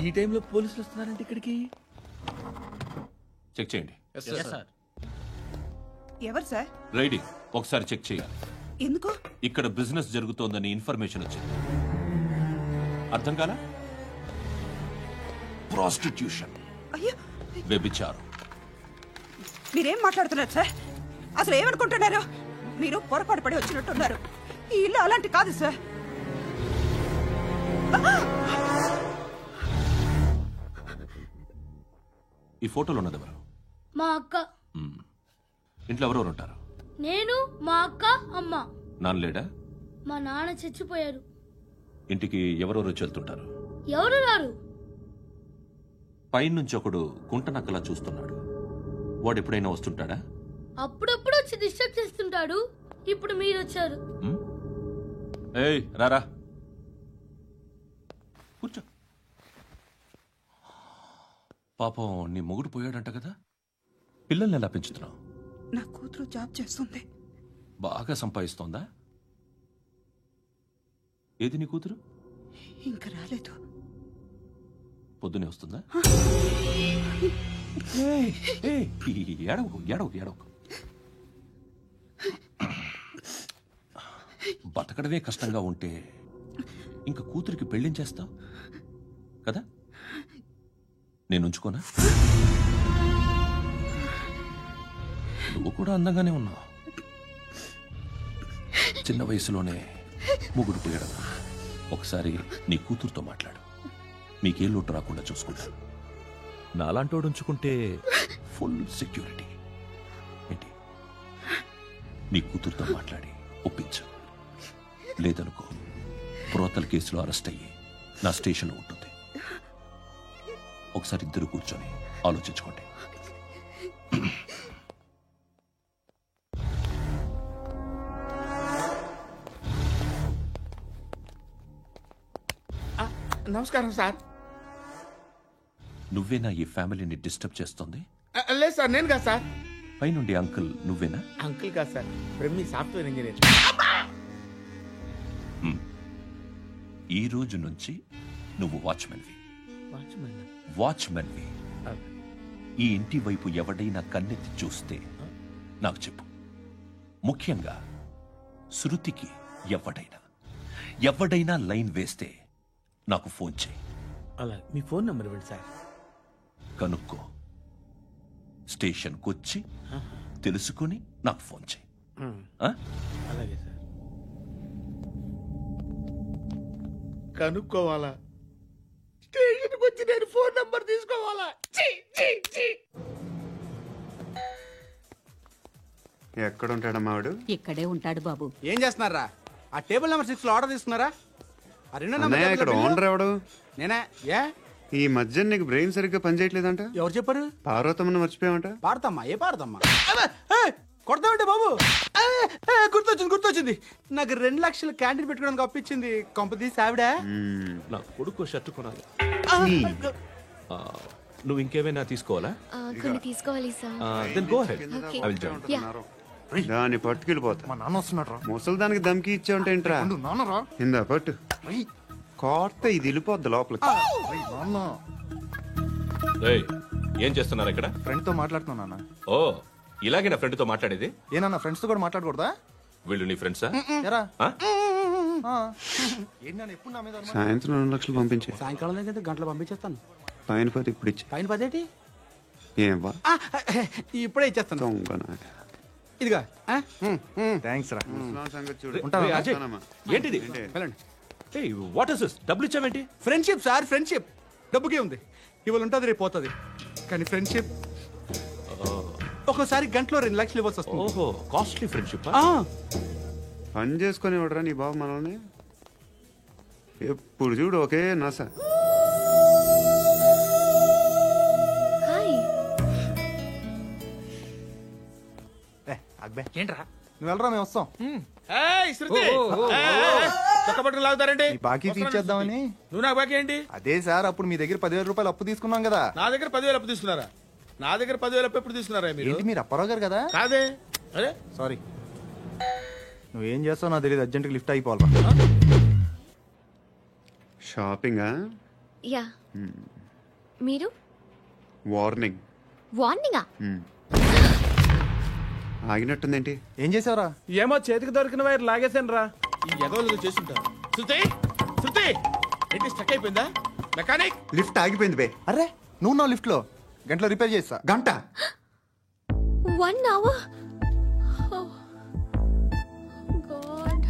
ఈ టైంలో పోలీసులు వస్తున్నారంటే ఇక్కడికి. చెక్ చేయండి. ఎవరు సార్? రైడింగ్ ఒకసారి చెక్ చేయాలి. ఎందుకు? ఇక్కడ బిజినెస్ జరుగుతోందని ఇన్ఫర్మేషన్ వచ్చింది. అర్థం కాలా? ప్రాస్టిట్యూషన్, అయ్యో, వ్యభిచారం. మీరేం మాట్లాడుతున్నారు సార్? అసలు ఏమనుకుంటున్నారు? మీరు పొరపాటు పడి వచ్చినట్టున్నారు. ఈ ఇల్లు అలాంటి కాదు సార్. ఈ ఫోటోలో ఉన్నది ఎవరు? మా అక్క. ఇంట్లో ఎవరెవరు ఉంటారు? నేను, మా అక్క, అమ్మ. నాన్న లేడా? మా నాన్న చచ్చిపోయారు. ఇంటికి ఎవరెవరు వచ్చి వెళ్తుంటారు? ఎవరు రారు. పైనుంచి ఒకడు గుంటనక్కలా చూస్తున్నాడు. వాడు ఎప్పుడైనా వస్తుంటాడా? అప్పుడప్పుడు వచ్చి డిస్టర్బ్ చేస్తుంటాడు. ఇప్పుడు మీరు వచ్చారు. ఏయ్ రారా, కూర్చో. పాపం నీ మొగుడు పోయాడంట కదా, పిల్లల్ని ఎలా పెంచుతున్నావు? నా కూతురు జాబ్ చేస్తుంది. బాగా సంపాదిస్తోందా? ఏది నీ కూతురు? ఇంకా రాలేదు. పొద్దునే వస్తుందా? ఏడవకు ఏడవకు ఏడవకు. బతకడమే కష్టంగా ఉంటే ఇంకా కూతురికి పెళ్లించేస్తావు కదా? నేను ఉంచుకోనా? నువ్వు కూడా అందంగానే ఉన్నావు. చిన్న వయసులోనే ముగ్గురు పోయడం. ఒకసారి నీ కూతురుతో మాట్లాడు. మీకే లోటు రాకుండా చూసుకుంటాను. నాలాంటోడు ఉంచుకుంటే ఫుల్ సెక్యూరిటీ. ఏంటి, నీ కూతురుతో మాట్లాడి ఒప్పించు. లేదనుకో, ప్రోతల కేసులో అరెస్ట్ అయ్యి నా స్టేషన్లో ఉంటుంది. ఒకసారి ఇద్దరు కూర్చొని ఆలోచించుకోండి. నమస్కారం సార్. నువ్వేనా ఈ ఫ్యామిలీని డిస్టర్బ్ చేస్తుంది? లేదు సార్, నేను కాదు సార్. పైనుండి అంకుల్ నువ్వేనా? అంకుల్ కాదు సార్, బ్రహ్మి సాఫ్ట్వేర్ ఇంజనీర్. ఈ రోజు నుంచి నువ్వు వాచ్మెన్వి. వాచ్మెన్వి. ఈ ఇంటి వైపు ఎవడైనా కన్నెత్తి చూస్తే నాకు చెప్పు. ముఖ్యంగా శృతికి ఎవడైనా లైన్ వేస్తే నాకు ఫోన్ చేయి. అలా మీ ఫోన్ నెంబర్ ఇవ్వండి సార్. కనుక్కో, స్టేషన్కి వచ్చి తెలుసుకుని నాకు ఫోన్ చేయి. అలాగే సార్. కనుక్కోవాలా? స్టేషన్కి వచ్చి నేను ఫోన్ నెంబర్ తీసుకోవాలా? ఎక్కడ ఉంటాడమ్మా వాడు? ఇక్కడే ఉంటాడు బాబు. ఏం చేస్తున్నారా? ఆ టేబుల్ నెంబర్ 6 లో ఆర్డర్ తీసుకున్నారా? ఇక్కడ ఓనర్ ఎవడు? నేనే. ఏ ఈ మధ్య నీకు బ్రెయిన్ సరిగ్గా పనిచేయట్లేదంట. ఎవరు చెప్పారు? పార్వతమ్మను మర్చిపోయామంట. పాడతామ్మా? ఏ పాడతామ్మా? కొడతామంటే బాబు. గుర్తొచ్చింది. నాకు 2 లక్షలు క్యాంటీన్ పెట్టుకోవడానికి అప్పించింది కొంపదీసి ఆవిడ. నా కొడుకు షర్ట్ కొనాలి. నువ్వు ఇంకేమైనా తీసుకోవాలా? కొన్ని తీసుకోవాలి sir. Then go ahead. I will join. దాన్ని పట్టుకెళ్ళిపోతా. మా నాన్న వస్తున్నాడు రా. ముసలి దానికి దమ్కి ఇచ్చావుంటే ఏంట్రా? నాన్నరా ఇందా పట్టు. కోర్త ఇది వెళ్ళిపోద్ది లోపలికి. నాన్న ఏం చేస్తున్నారు ఇక్కడ? ఫ్రెండ్ తో మాట్లాడుతున్నా నాన్న. ఓ, ఇలాగే నా ఫ్రెండ్ తో మాట్లాడేది? ఏనా ఫ్రెండ్స్ తో కూడా మాట్లాడకూడదా? వీళ్ళు నీ ఫ్రెండ్సా? ఎరా సాయంత్రం 2 లక్షలు పంపించే. సాయంకాలం దగ్గర గంటలు పంపించేస్తాను. పైన 10 ఇప్పుడు ఇచ్చే. పైన 10 ఏంటి? ఏం వా ఇప్పుడే ఇచ్చేస్తాను. ఇదిగా. థ్యాంక్స్ రా. సంగతి చూడు. అజయ్, ఏంటిది? What is this? డబ్బులు ఇచ్చావేంటి? Friendship sir, friendship. డబ్బుకే ఉంది, ఇవాళ ఉంటుంది రేపు పోతుంది. కానీ ఫ్రెండ్షిప్ ఒక్కోసారి గంటలో 2 లక్షలు ఇవ్వాల్సి వస్తుంది. ఓహో, కాస్ట్లీ ఫ్రెండ్షిప్. పని చేసుకొని ఇవ్వడరా నీ బాబు మనల్ని? ఎప్పుడు చూడు ఒకే నస. ఏంట్రా? నువ్వు వెళ్ళరా, మేము వస్తాం. లాగుతారండి. బాకీ తీర్చేద్దామని. నువ్వు నాకు బాకీ ఏంటి? అదే సార్, అప్పుడు మీ దగ్గర 10,000 రూపాయలు అప్పు తీసుకున్నాం కదా. నా దగ్గర 10,000 అప్పు తీసుకున్నారా? నా దగ్గర 10,000 అప్పు ఎప్పుడు తీసుకున్నారా మీరు? ఏంటి, మీరు అప్పారావు గారు కదా? కాదే. అరే సారీ. నువ్వేం చేస్తావు నాకు తెలియదు, అర్జెంట్గా లిఫ్ట్ అయిపోవాలి. షాపింగా యా మీరు వార్నింగ్. వార్నింగా? ఆగినట్టుందేంటి? ఏం చేసావురా? ఏమో చేతికి దొరికిన వైర్ లాగేసాను రా. ఈ ఎదవలు చేస్తుంటారు. శృతి శృతి ఏంటి స్టక్ అయిపోయిందా? మెకానిక్ లిఫ్ట్ ఆగిపోయింది బే. అరే నువ్వు నా లిఫ్ట్ లో గంటలో రిపేర్ చేస్తా. గంట 1 hour? Oh, God.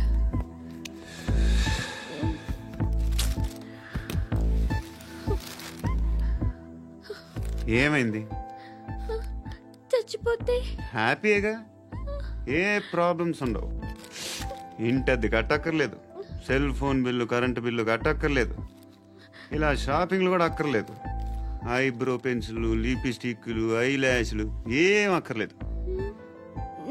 ఏమైంది? చచ్చిపోతే హ్యాపీగా, ఏ ప్రాబ్లమ్స్ ఉండవు. ఇంటి అద్దె కట్టక్కర్లేదు, cell phone bill, current bill కట్టక్కర్లేదు, ఇలా షాపింగ్లు కూడా అక్కర్లేదు. ఐబ్రో పెన్సిల్లు, లిప్స్టిక్లు, ఐ ల్యాష్లు ఏం అక్కర్లేదు.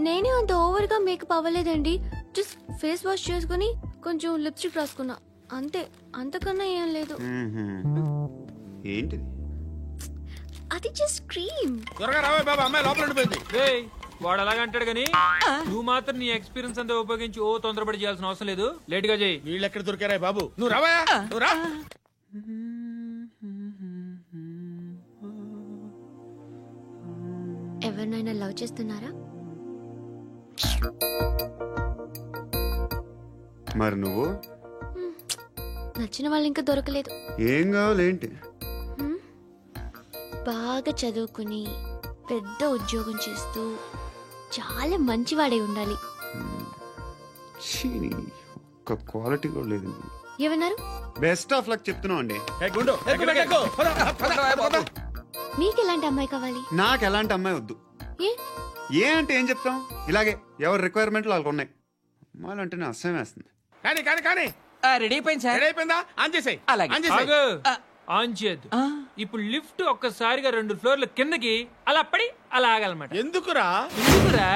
నేనే అంత ఓవర్గా మేకప్ అవ్వలేదండి. జస్ట్ ఫేస్ వాష్ చేసుకుని కొంచెం లిప్స్టిక్ రాసుకున్నా అంతే, అంతకన్నా ఏం లేదు. ఏంటిది? అది జస్ట్ క్రీమ్. త్వరగా రావే బాబా, అమ్మాయి లోపల ఉండిపోయింది. వాడు అలాగంటాడు కానీ నువ్వు మాత్రం నీ ఎక్స్పీరియన్స్ అంతా ఉపయోగించి తొందరపడి చేయాల్సిన అవసరం లేదు. లేట్ గా చేయి. వీళ్ళు ఎక్కడ దొరికారా బాబు? నువ్వు రావా, నువ్వు రా. ఎవరినైనా లవ్ చేస్తున్నారా? మరి నువ్వు? నచ్చిన వాళ్ళు ఇంకా దొరకలేదు. ఏం కావాలేంటి? బాగా చదువుకుని పెద్ద ఉద్యోగం చేస్తూ చాలా మంచివాడే ఉండాలి. ఒక్క క్వాలిటీ కూడా లేదు. ఏమన్నారు? బెస్ట్ ఆఫ్ లక్ చెప్తున్నావు అండి. మీకు ఎలాంటి అమ్మాయి కావాలి? నాకు ఎలాంటి అమ్మాయి వద్దు. ఏ అంటే ఏం చెప్తాం, ఇలాగే ఎవరి రిక్వైర్మెంట్లు వాళ్ళకు ఉన్నాయి. అమ్మాయిలు అంటేనే అసహ్యం వేస్తుంది. కానీ కానీ కానీ రెడీ అయిపోయింది సార్. రెడీ అయిపోయిందా? ఆన్ చేసేయ్. ఆన్ చేయద్దు. ఇప్పుడు లిఫ్ట్ ఒక్కసారిగా 2 ఫ్లోర్ల కిందకి అలా పడి అలా ఆగాలన్నమాట. ఎందుకురా? ఎందుకురా?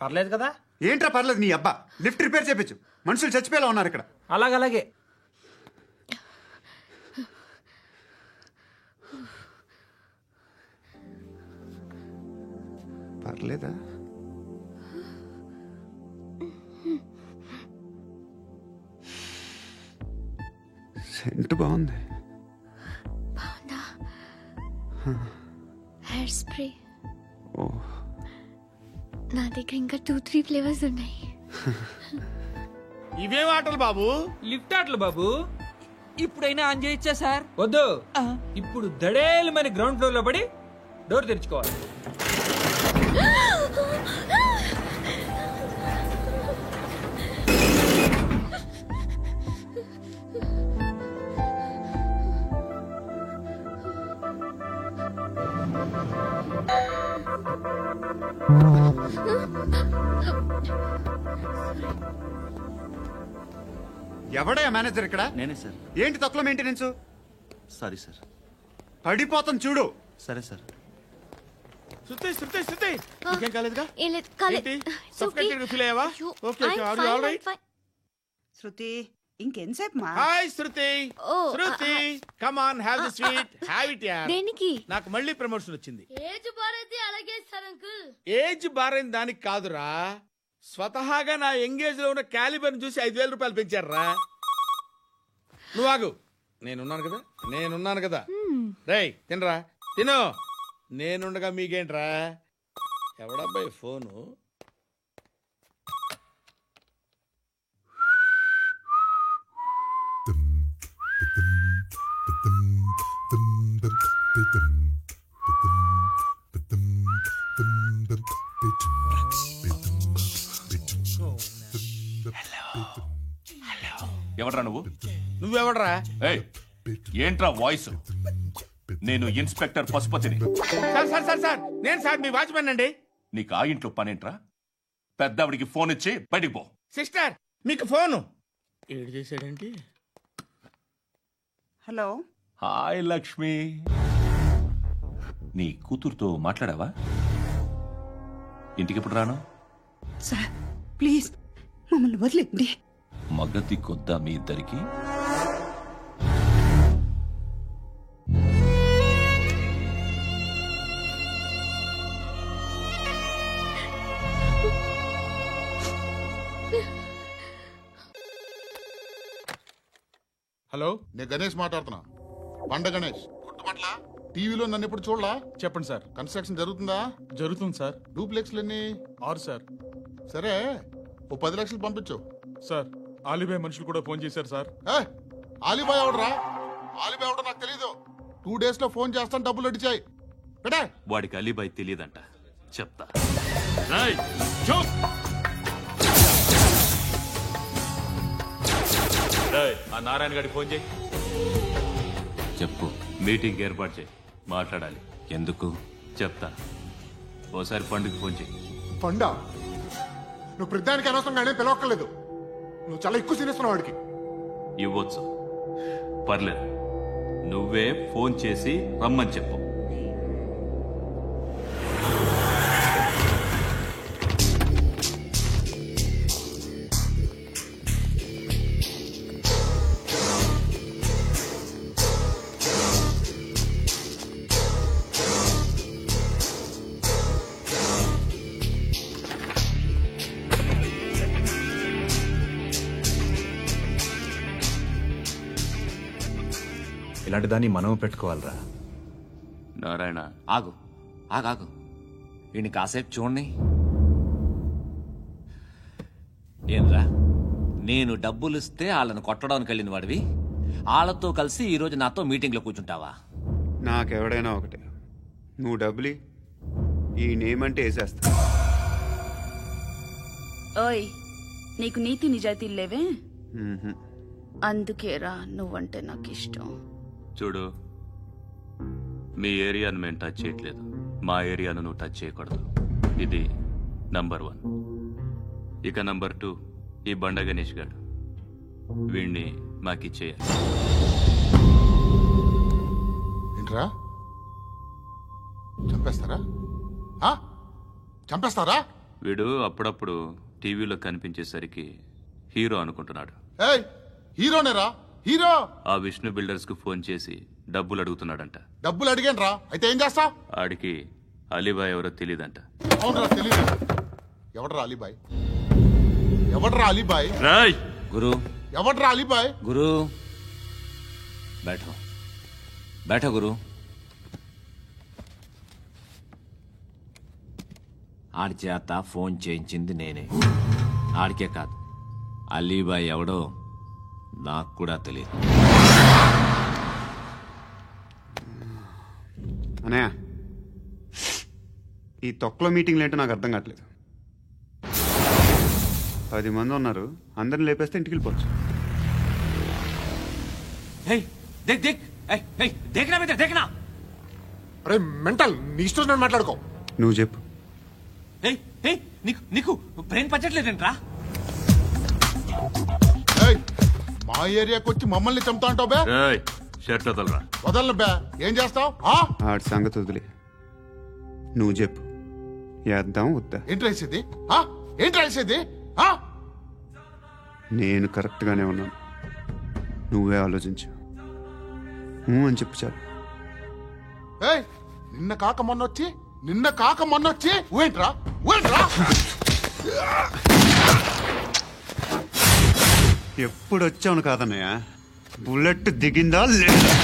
పర్లేదు కదా? ఏంట్రా పర్లేదు నీ అబ్బా. లిఫ్ట్ రిపేర్ చేయించు, మనుషులు చచ్చిపోయేలా ఉన్నారు ఇక్కడ. అలాగే పర్లేదా? సెంట్ బాగుంది. బాగుందా? Hair spray. ఓ, నా దగ్గర ఇంకా 2-3 ఫ్లేవర్స్ ఉన్నాయి. ఇవేం ఆటలు బాబు? లిఫ్ట్ ఆటలు బాబు. ఇప్పుడైనా ఆన్ చేయొచ్చా సార్? వద్దు. ఇప్పుడు దడేలు మన గ్రౌండ్ ఫ్లోర్ లో పడి డోర్ తెరుచుకోవాలి. ఎవడయ్యా మేనేజర్ ఇక్కడ? నేనే సార్. ఏంటి తక్కువ మెయింటెనెన్స్? Sorry sir. పడిపోతాం చూడు. సరే సార్. శృతి శృతి శృతి ఇంకేం కాలేదుగా? ఏం లేదు, కాలేదు. ఏంటి? సఫ్కేటెడ్ ఫీల్ అయ్యావా? Okay okay, are you all right? Shruti ఇంకెంతసేపు మా? Hi Shruti. Oh, Shruti come on, have the sweet, have it యార్. దేనికి? నాకు మళ్ళీ ప్రమోషన్ వచ్చింది. ఏజ్ బారైతే అలాగే సార్ అంకుల్. ఏజ్ బారైన దానికి కాదురా, స్వతహాగా నా ఎంగేజ్ లో ఉన్న క్యాలిబర్ చూసి 5,000 రూపాయలు పెంచారా. నువ్వు ఆగు, నేనున్నాను కదా. రేయ్ తినరా, తిను. నేనుండగా మీకేంట్రా? ఎవడబ్బాయి ఫోను? ఎవడ్రా నువ్వు? నువ్వెవడరా? ఏయ్, ఏంట్రా వాయిస్? నేను ఇన్స్పెక్టర్ పశుపతిని. సార్ నేను సార్ మీ వాచ్మెన్ అండి. నీకు ఆ ఇంట్లో పనేంట్రా? పెద్దవిడికి ఫోన్ ఇచ్చి బయటికి పో. సిస్టర్ మీకు ఫోను. ఏడు చేశాడేంటి? హలో. హాయ్ లక్ష్మి. నీ కూతురుతో మాట్లాడావా? ఇంటికి ఎప్పుడు రాను? సార్ ప్లీజ్ మమ్మల్ని వదిలేండి. మగతి కొద్దా మీ ఇద్దరికి? హలో, నేను గణేష్ మాట్లాడుతున్నా. బండ గణేష్ గుర్తుపట్ల టీవీలో నన్ను ఎప్పుడు చూడలా? చెప్పండి సార్. కన్స్ట్రక్షన్ జరుగుతుందా? జరుగుతుంది సార్. డూప్లెక్స్లు ఎన్ని? 6 సార్. సరే, ఓ 10 లక్షలు పంపించు. సార్, ఆలిబాయ్ మనుషులు కూడా ఫోన్ చేశారు సార్. ఆలిబాయ్ ఎవడరా? ఆలిబాయ్ ఎవడో నాకు తెలీదు. 2 days లో ఫోన్ చేస్తాను, డబ్బులు అడిచాయి. పెట్టే. వాడికి అలీబాయ్ తెలియదంట, చెప్తా. రేయ్, చూప్. రేయ్, ఆ నారాయణ గారికి ఫోన్ చేయి. చెప్పు. మీటింగ్ ఏర్పాటు చేయి, మాట్లాడాలి. ఎందుకు చెప్తా. ఓసారి పండుగ ఫోన్ చేయి. పండా, నువ్వు ప్రతిదానికి అనవసరంగానే పిలవక్కర్లేదు. నువ్వు చాలా ఎక్కువ సీనిస్తున్నావు వాడికి. ఇవ్వచ్చు, పర్లేదు. నువ్వే ఫోన్ చేసి రమ్మని చెప్పు. ఇలాంటి దాన్ని మనం పెట్టుకోవాలరా. నారాయణ, ఆగు ఆగాగు, వీడిని కాసేపు చూడండి. ఏంరా, నేను డబ్బులు ఇస్తే వాళ్ళని కొట్టడానికి వెళ్ళిన వాడివి, వాళ్ళతో కలిసి ఈరోజు నాతో మీటింగ్లో కూర్చుంటావా? నాకెవడైనా ఒకటే. నువ్వు డబ్బులి, ఈ నేమ్ అంటే వేసేస్తా. ఓయ్, నీకు నీతి నిజాయితీలు లేవే, అందుకేరా నువ్వంటే నాకు ఇష్టం. చూడు, మీ ఏరియాను మేము టచ్ చేయట్లేదు, మా ఏరియాను నువ్వు టచ్ చేయకూడదు. ఇది నంబర్ 1. ఇక నంబర్ 2, ఈ బండ గణేష్ గారు, వీణ్ణి మాకిచ్చేయాలి. ఏంట్రా, చంపేస్తారా? చంపేస్తారా? వీడు అప్పుడప్పుడు టీవీలో కనిపించేసరికి హీరో అనుకుంటున్నాడు. ఏయ్, హీరోనేరా, హీరో. ఆ విష్ణు బిల్డర్స్ కు ఫోన్ చేసి డబ్బులు అడుగుతున్నాడంట. డబ్బులు అడిగాను రా, అయితే ఏం చేస్తా? ఆడికి అలీబాయ్ ఎవరో తెలియదంట. అవునరా, తెలీదు. ఎవడరా అలీబాయ్? ఎవడరా అలీబాయ్? రాయ్ గురు, ఎవడరా అలీబాయ్? గురు बैठो बैठो गुरु. ఆడి చేత ఫోన్ చేయించింది నేనే. ఆడికే కాదు, అలీబాయ్ ఎవడో నాకు కూడా తెలియదు. అనయ్య, ఈ తొక్కలో మీటింగ్లు ఏంటో నాకు అర్థం కావట్లేదు. 10 మంది ఉన్నారు, అందరిని లేపేస్తే ఇంటికి వెళ్ళిపోవచ్చు. देख देख देखना बेटा, देखना. అరే మెంటల్, నీ ఇష్టం నేను మాట్లాడుకో. నువ్వు చెప్పు. నీకు బ్రెయిన్ పచ్చట్లేదంట్రా? మా ఏరియాకి వచ్చి మమ్మల్ని చంపుతా అంటావు బే? షర్ట్ వదలరా. వదలను బే. ఏం చేస్తావు? ఆడి సంగతి వదిలే, నువ్వు చెప్పు. వేద్దాం వద్దా? ఏంటి రాసేది? ఏంటి రాసేది? నేను కరెక్ట్గానే ఉన్నాను, నువ్వే ఆలోచించు. అని చెప్పు చాలు. నిన్న కాక మొన్నొచ్చి ఊయంట్రా. ఎప్పుడు వచ్చావును కాదన్నయ్య, బుల్లెట్ దిగిందా లేదా?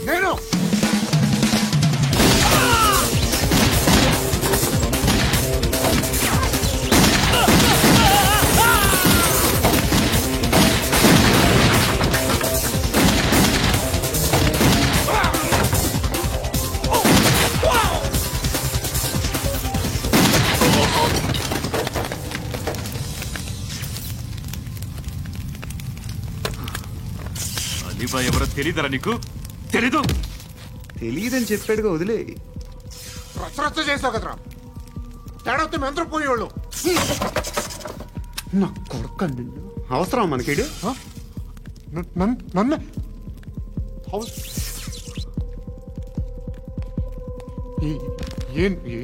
నేను అలీబాయ్ ఎవరో తెలీదరా నీకు? తెలియదని చెప్పాడుగా, వదిలే. రచ్చ చేసావు కదరా, తేడా వస్తే మెంతరం పోయేవాళ్ళు. నా కొడుకు అవసరం మనకిడు నన్ను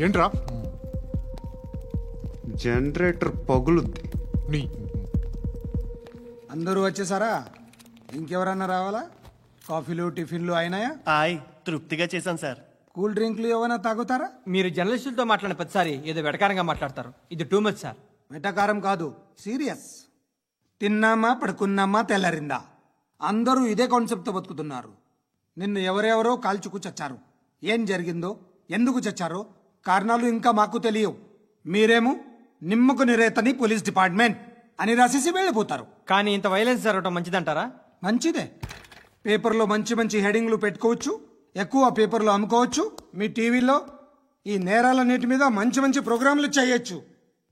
ఏంట్రా? జనరేటర్ పగులుద్ది. నీ అందరూ వచ్చేసారా? ఇంకెవరన్నా రావాలా? కాఫీలు టిఫిన్లు అయినాయా? తృప్తిగా చేశాను సార్. కూల్ డ్రింక్లు ఏమైనా తాగుతారా? మీరు జర్నలిస్టులతో మాట్లాడిన ప్రతిసారి ఏదో వెటకారంగా మాట్లాడతారు. ఇది టూ మచ్ సార్. వెటకారం కాదు, సీరియస్. తిన్నామా పడుకున్నామా తెల్లరిందా, అందరూ ఇదే కాన్సెప్ట్తో బతుకుతున్నారు. నిన్ను ఎవరెవరో కాల్చుకు చచ్చారు. ఏం జరిగిందో, ఎందుకు చచ్చారో కారణాలు ఇంకా మాకు తెలియవు. మీరేమో నిమ్మకు నిరేతని పోలీస్ డిపార్ట్మెంట్ అని రాసేసి వెళ్ళిపోతారు. కానీ ఇంత వైలెన్స్ జరగటం మంచిదంటారా? మంచిదే. పేపర్లో మంచి మంచి హెడింగ్లు పెట్టుకోవచ్చు, ఎక్కువ పేపర్లు అమ్ముకోవచ్చు. మీ టీవీలో ఈ నేరాలన్నిటి మీద మంచి మంచి ప్రోగ్రాంలు చేయొచ్చు.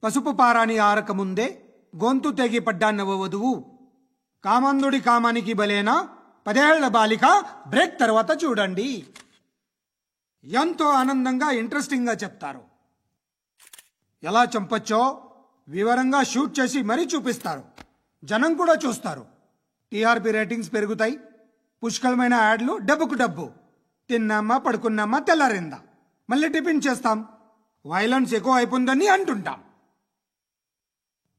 పసుపు పారాని ఆరక ముందే గొంతు తెగి పడ్డాన్నవ వధువు, కామందుడి కామానికి బలేనా 10 ఏళ్ల బాలిక బ్రేక్ తర్వాత చూడండి. ఎంతో ఆనందంగా ఇంట్రెస్టింగ్ గా చెప్తారు. ఎలా చంపొచ్చో వివరంగా షూట్ చేసి మరీ చూపిస్తారు. జనం కూడా చూస్తారు. టీఆర్పీ రేటింగ్స్ పెరుగుతాయి. పుష్కలమైన యాడ్లు, డబ్బుకు డబ్బు. తిన్నామా పడుకున్నామా తెల్లారిందా, మళ్ళీ టిఫిన్ చేస్తాం. వైలెన్స్ ఎక్కువ అయిపోయిందని అంటుంటాం.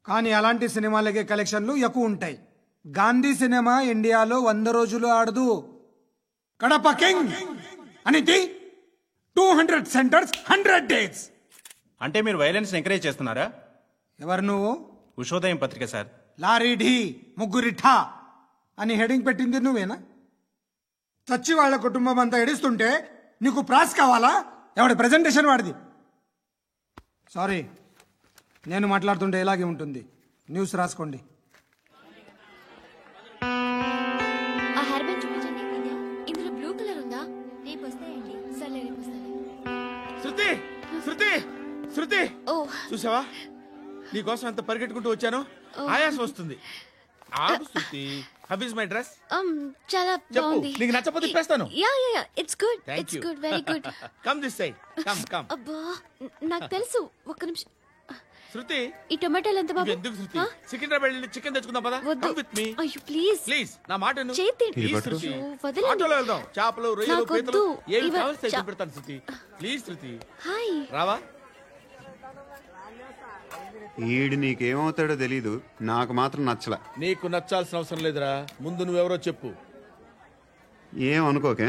కానీ అలాంటి సినిమాలకే కలెక్షన్లు ఎక్కువ ఉంటాయి. గాంధీ సినిమా ఇండియాలో 100 రోజులు ఆడదు. కడప కింగ్ అనితి 200 సెంటర్స్ 100 డేస్. అంటే మీరు వైలెన్స్ ఎంకరేజ్ చేస్తున్నారా? ఎవరు నువ్వు? ఉషోదయం పత్రిక సార్. లారీ ఢీ ముగ్గురిఠా అని హెడింగ్ పెట్టింది నువ్వేనా? చచ్చి వాళ్ళ కుటుంబం అంతా ఎడుస్తుంటే నీకు ప్రాస్ కావాలా? ఎవడి ప్రెజెంటేషన్ వాడిది. సారీ, నేను మాట్లాడుతుంటే ఇలాగే ఉంటుంది. న్యూస్ రాసుకోండి. ఆ హెయిర్ బ్యాండ్ చూపించండి. ఇందులో బ్లూ కలర్ ఉందా? రేపు వస్తాయండి. సర్లే, రేపు వస్తాను. శృతి శృతి శృతి, ఓ చూసావా నీకోసం ఎంత పరిగెట్టుకుంటూ వచ్చాను. ఆయాసం వస్తుంది. ఆగు Shruti. How is my dress? చాలా చెప్పు. బాగుంది. నీకు నచ్చకపోతే తిప్పేస్తాను. Yeah yeah yeah, it's good. Thank it's you. Good, very good. Come this side. Come come. అబ్బా, నాకు తెలుసు. ఒక్క నిమిషం. శృతి, ఈ టొమాటోలు ఎంత బాబు? ఎందుకు శృతి? సికింద్రాబాద్ వెళ్ళి చికెన్ తెచ్చుకుందాం పదా. వద్దు. Come with me. అయ్యో ప్లీజ్ ప్లీజ్ నా మాట విను. చేతి ప్లీజ్ శృతి. వదలండి. ఆటోలో వెళ్దాం. చేపలు, రొయ్యలు, నాకు పీతలు వద్దు. ఏమి ఇవ- కావాల్సి తెచ్చి పెడతాను శృతి. Please Shruti. హాయ్. రావా? ఈడు నీకేమవుతాడో తెలీదు, నాకు మాత్రం నచ్చలా. నీకు నచ్చాల్సిన అవసరం లేదురా. ముందు నువ్వెవరో చెప్పు. ఏం అనుకోకే.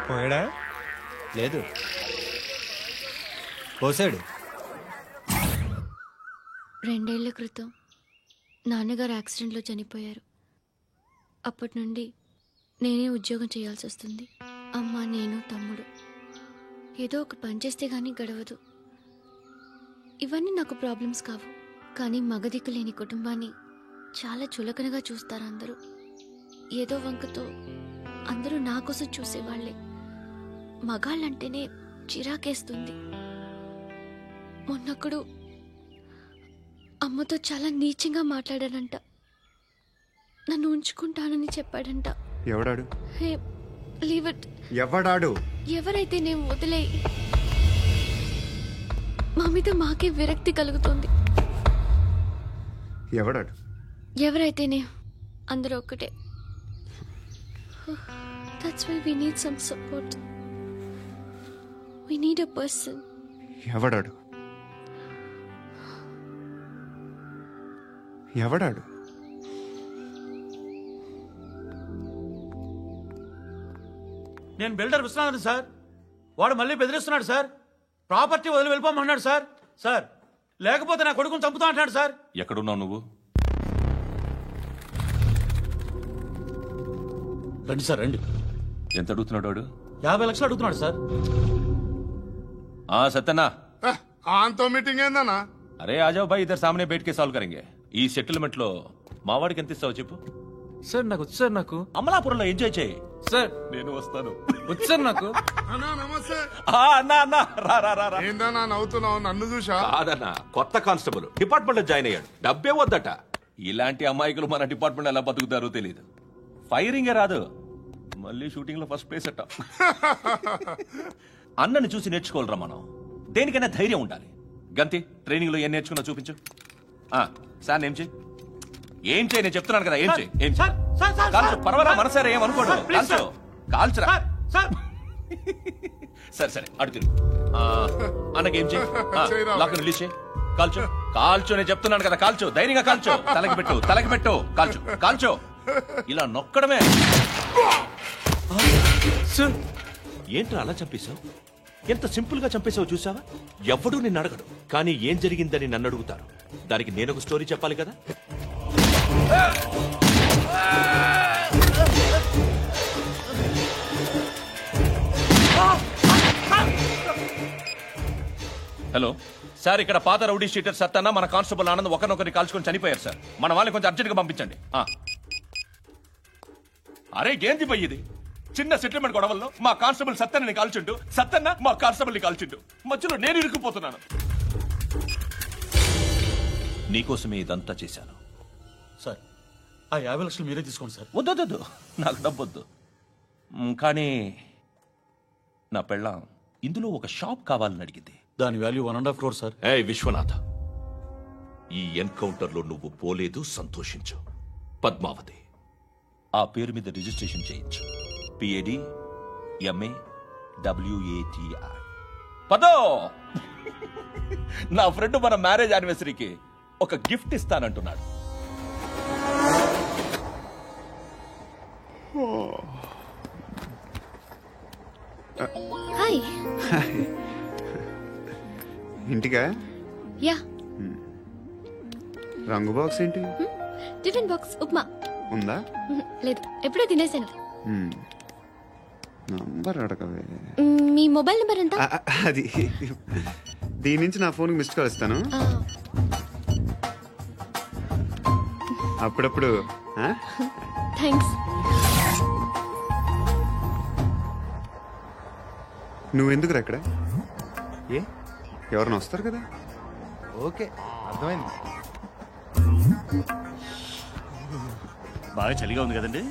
పోయాడా? లేదు, పోసాడు. 2 ఏళ్ల క్రితం నాన్నగారు యాక్సిడెంట్లో చనిపోయారు. అప్పటి నుండి నేనే ఉద్యోగం చేయాల్సి వస్తుంది. అమ్మ, నేను, తమ్ముడు ఏదో ఒక పని చేస్తే గానీ గడవదు. ఇవన్నీ నాకు ప్రాబ్లమ్స్ కావు. కానీ మగదిక్కు లేని కుటుంబాన్ని చాలా చులకనగా చూస్తారు అందరూ. ఏదో వంకతో అందరూ నా కోసం చూసేవాళ్లే. మగాళ్ళంటేనే చిరాకేస్తుంది. మొన్నొక్కడు అమ్మతో చాలా నీచంగా మాట్లాడాడంట. నన్ను ఉంచుకుంటానని చెప్పాడంట. ఎవడాడు? హే, లీవ్ ఇట్. ఎవడాడు? ఎవరైతే నేను వదిలే. మా మీద మాకే విరక్తి కలుగుతుంది. ఎవడాడు? ఎవరైతేనే అందరూ ఒక్కటే. That's why we need some support. We need a person. ఎవడాడు? ఎవడాడు? నేను బిల్డర్ విశ్వనాథన్ సార్. వాడు మళ్ళీ బెదిరిస్తున్నాడు సార్. ప్రాపర్టీ వదిలి వెళ్ళిపోమన్నాడు సార్. సార్, లేకపోతే నా కొడుకుని చంపుతా అంటున్నాడు సార్. ఎక్కడున్నావు నువ్వు? రండి సార్, రండి. ఎంత అడుగుతున్నాడు వాడు? 50 లక్షలు అడుగుతున్నాడు సార్. సత్యనా, ఆంతో మీటింగ్ ఏందన్నా? అరే ఆజావ్ భాయ్, ఇద్దరు సామనే బయట కే సాల్వ్ కరెంగే. ఈ సెటిల్మెంట్ లో మా వాడికి ఎంత ఇస్తావు చెప్పు. సార్ నాకు వచ్చు సార్. నాకు అమలాపురంలో ఎంజాయ్ చేయి సార్. నేను వస్తాను. వచ్చు సార్ నాకు. అన్నా నమస్తే. అన్నా రా రా రా రా. ఏందన్నా నవ్వుతున్నావు? నన్ను చూసా? కాదన్నా, కొత్త కానిస్టేబుల్ డిపార్ట్మెంట్ లో జాయిన్ అయ్యాడు. డబ్బే వద్దట. ఇలాంటి అమాయకులు మన డిపార్ట్మెంట్ ఎలా బతుకుతారో తెలియదు. ఫైరింగే రాదు, మళ్ళీ షూటింగ్ లో ఫస్ట్ ప్లేస్ అట్ట. అన్నని చూసి నేర్చుకోవాలరా మనం. దేనికైనా ధైర్యం ఉండాలి. గంతి, ట్రైనింగ్ లో ఏం నేర్చుకున్నా చూపించు. సార్ ఏం చేయి, ఏం చేయి, నేను చెప్తున్నాను కదా, ఏం చేయి, ఏం చేయి. కాల్చు, పర్వాలా, మనసారా ఏమనుకోడు, కాల్చు, కాల్చురా. సరే సరే, అడు తిరుగు. అన్నకేం చేయి, లాక్ రిలీజ్ చేయి, కాల్చు, కాల్చు, నేను చెప్తున్నాను కదా, కాల్చు, ధైర్యంగా కాల్చు, తలకి పెట్టు, తలకి పెట్టు, కాల్చు, కాల్చు, ఇలా నొక్కడమే. ఏంట్రా అలా చంపేశావు? ఎంత సింపుల్ గా చంపేశావు చూసావా? ఎవడూ నిన్ను అడగడు, కానీ ఏం జరిగిందని నన్ను అడుగుతారు. దానికి నేను ఒక స్టోరీ చెప్పాలి కదా. హలో సార్, ఇక్కడ పాత రౌడీ షీటర్ సత్తన్న మన కానిస్టేబుల్ ఆనంద్ ఒకరినొకరిని కాల్చుకొని చనిపోయారు సార్. మన వాళ్ళని కొంచెం అర్జెంట్ గా పంపించండి. అరే ఏంది పోయి ఇది? చిన్న సెటిల్మెంట్ గొడవల్లో మా కానిస్టేబుల్ సత్తన్నని కాల్చుంటూ, సత్తన్న మా కానిస్టేబుల్ ని కాల్చుంటూ, మధ్యలో నేను ఇరుక్కుపోతున్నాను. నీకోసమే ఇదంతా చేశాను సార్. ఆ 50 లక్షలు మీరే తీసుకోండి సార్. వద్దొద్దు, నాకు డబ్బొద్దు. కానీ నా పెళ్ళాం ఇందులో ఒక షాప్ కావాలని అడిగింది. దాని వాల్యూ 1.5 crore సార్. విశ్వనాథ, ఈ ఎన్కౌంటర్ లో నువ్వు పోలేదు, సంతోషించు. పద్మావతి ఆ పేరు మీద రిజిస్ట్రేషన్ చేయించు. PAD MA WATI. పదో, నా ఫ్రెండ్ మన మ్యారేజ్ యానివర్సరీకి ఒక గిఫ్ట్ ఇస్తానంటున్నాడు. హాయ్. ఇంటికా? యా. రంగు బాక్స్ ఏంటి? టిఫిన్ బాక్స్ ఉప్మా ఉందా? లేదు, ఎప్పుడే తినేసాను. నంబర్ అడగవే. మీ మొబైల్ నెంబర్ ఎంత? అది దీని నుంచి నా ఫోన్కి మిస్డ్ కాల్ ఇస్తాను. అప్పుడప్పుడు. థ్యాంక్స్. నువ్వెందుకు అక్కడ? ఎవరైనా వస్తారు కదా. ఓకే, అర్థమైంది. బాగా చలిగా ఉంది కదండి.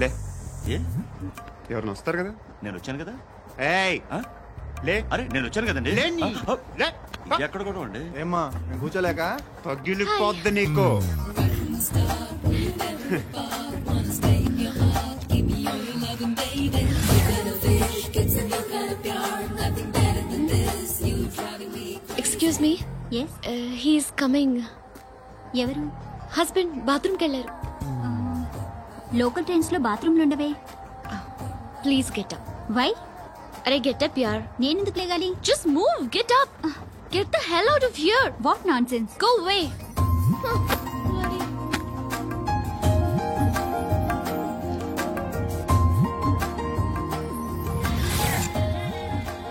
లే, ఏ ఎవరైనా వస్తారు కదా. నేను వచ్చాను కదా. ఏయ్ లే. అరే నేను వచ్చాను కదండి. ఎక్కడ కూడా అండి. ఏమ్మా, నేను కూర్చోలేక పగిలిపోద్ది నీకు. Excuse me. He's coming. ఎవరు? హస్బెండ్ బాత్రూమ్కి వెళ్ళారు. లోకల్ ట్రైన్స్ లో బాత్రూమ్లు ఉండవే. Please get up. వై? అరే గెట్ అప్ యార్. నేనెందుకు లేగాలి? Just move, get up. Get the hell out of here. What nonsense. Go away.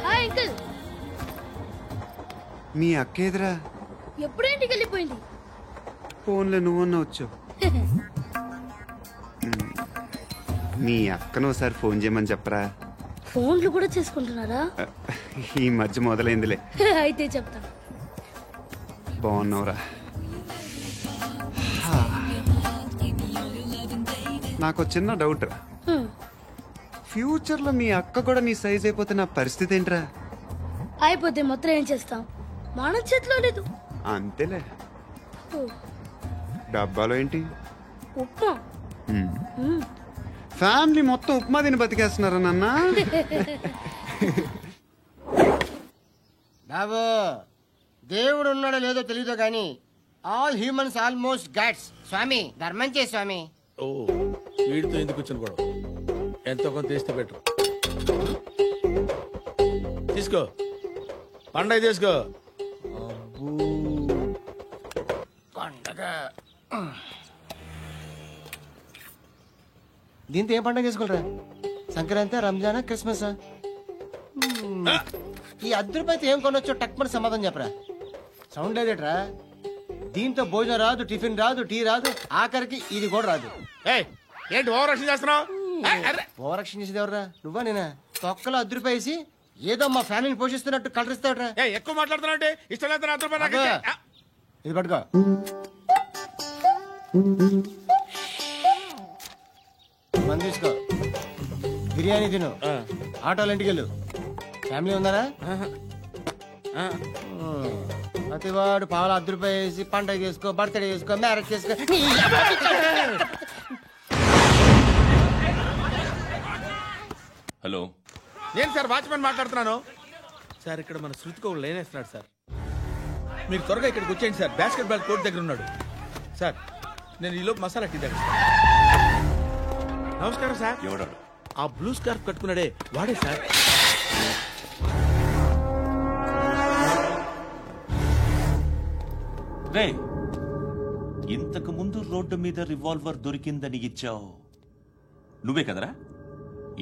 Hi uncle. మీ అక్కేదిరా? ఎప్పుడు ఇంటికి వెళ్ళిపోయింది. ఫోన్లో నువ్వన్నా వచ్చావు. మీ అక్కను ఒకసారి ఫోన్ చేయమని చెప్పరా. ఫోన్లు కూడా చేసుకుంటున్నారా? ఈ మధ్య మొదలైందిలే. అయితే చెప్తా. బాగున్నావురా. నాకు చిన్న డౌట్ రా. ఫ్యూచర్ లో మీ అక్క కూడా నీ సైజ్ అయిపోతే నా పరిస్థితి ఏంట్రా? అయిపోతే మొత్తం ఏం చేస్తాం, మన చేతిలో లేదు. అంతేలే. డబ్బాలో ఏంటి? ఉప్మా. ఫ్యామిలీ మొత్తం ఉప్మా తిని బతికేస్తున్నారా నాన్న? బాబు, దేవుడు ఉన్నాడో లేదో తెలియదు కానీ ఆల్ హ్యూమన్స్ ఆల్మోస్ట్ గాడ్స్. స్వామి ధర్మం చే స్వామి. ఓ, వీడితో ఎందుకు వచ్చిన గొడవ? ఎంతో కొంత తీస్తే బెటర్. తీసుకో, పండగ తీసుకో. పండగ దీంతో ఏం పండగ చేసుకోలరా? సంక్రాంతి, రంజానా, క్రిస్మస్? ఈ ₹10 ఏం కొనొచ్చో టక్మని సమాధానం చెప్పరా. సౌండ్ లేదేట్రా? దీంతో భోజనం రాదు, టిఫిన్ రాదు, టీ రాదు, ఆఖరికి ఇది కూడా రాదు. ఏంటి ఓవర్ యాక్షన్ చేస్తున్నావు? ఓవర్ యాక్షన్ చేసేది ఎవరా? నువ్వా నేనా? తొక్కలో ₹10 వేసి ఏదో మా ఫ్యామిలీని పోషిస్తున్నట్టు కలరిస్తావుట్రా. ఎక్కువ మాట్లాడుతున్నావు. ఇష్టం లేదు ₹10. ఇది పట్టుకో. మంది తీసుకో, బిర్యానీ తిను, ఆటోలు ఇంటికి వెళ్ళు. ఫ్యామిలీ ఉన్నారా? ప్రతివాడు పావులు ₹10 వేసి పండగ చేసుకో, బర్త్డే చేసుకో, మ్యారేజ్ చేసుకో. హలో, నేను సార్ వాచ్మెన్ మాట్లాడుతున్నాను సార్. ఇక్కడ మన శృతికో లేనేస్తున్నాడు సార్. మీరు త్వరగా ఇక్కడికి వచ్చేయండి సార్. బాస్కెట్ బాల్ కోర్ట్ దగ్గర ఉన్నాడు సార్. నేను ఈలోపు మసాలా టీ దగ్గర. నమస్కారం సార్. ఎవడాడు? ఆ బ్లూ స్కార్ఫ్ కట్టుకున్నాడే వాడే సార్. రే, ఇంతకు ముందు రోడ్డు మీద రివాల్వర్ దొరికిందని ఇచ్చావు నువ్వే కదరా?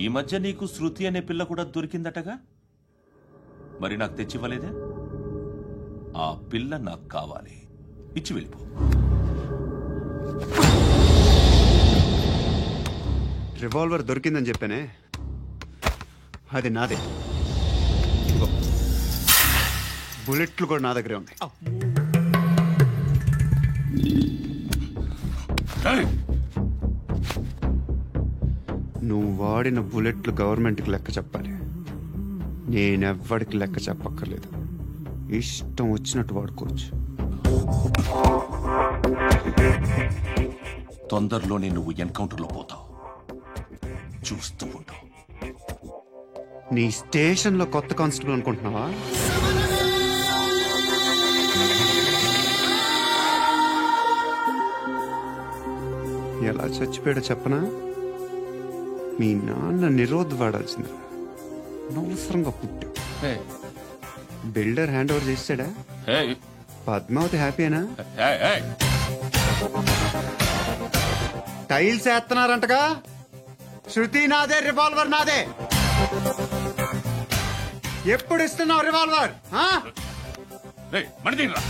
ఈ మధ్య నీకు శృతి అనే పిల్ల కూడా దొరికిందటగా, మరి నాకు తెచ్చివ్వలేదే? ఆ పిల్ల నాకు కావాలి, ఇచ్చి వెళ్ళిపో. రివాల్వర్ దొరికిందని చెప్పానే, అది నాదే. ఇదిగో, బుల్లెట్లు కూడా నా దగ్గరే ఉన్నాయి. నువ్వు వాడిన బుల్లెట్లు గవర్నమెంట్కి లెక్క చెప్పాలి. నేనెవ్వడికి లెక్క చెప్పక్కర్లేదు. ఇష్టం వచ్చినట్టు వాడుకోవచ్చు. తొందరలోనే నువ్వు ఎన్కౌంటర్లో పోతావు, చూస్తూ ఉంటావు. నీ స్టేషన్లో కొత్త కానిస్టేబుల్ అనుకుంటున్నావా? ఎలా చచ్చిపోయాడో చెప్పనా? మీ నాన్న నిరోధ్ వాడాల్సింది, అనవసరంగా పుట్టావు. బిల్డర్ హ్యాండ్ ఓవర్ చేసాడా? పద్మావతి హ్యాపీనా? టైల్స్ వేస్తున్నారంటగా. శృతి నాదే, రివాల్వర్ నాదే. ఎప్పుడు ఇస్తున్నావు రివాల్వర్? మణిదీన్ రా.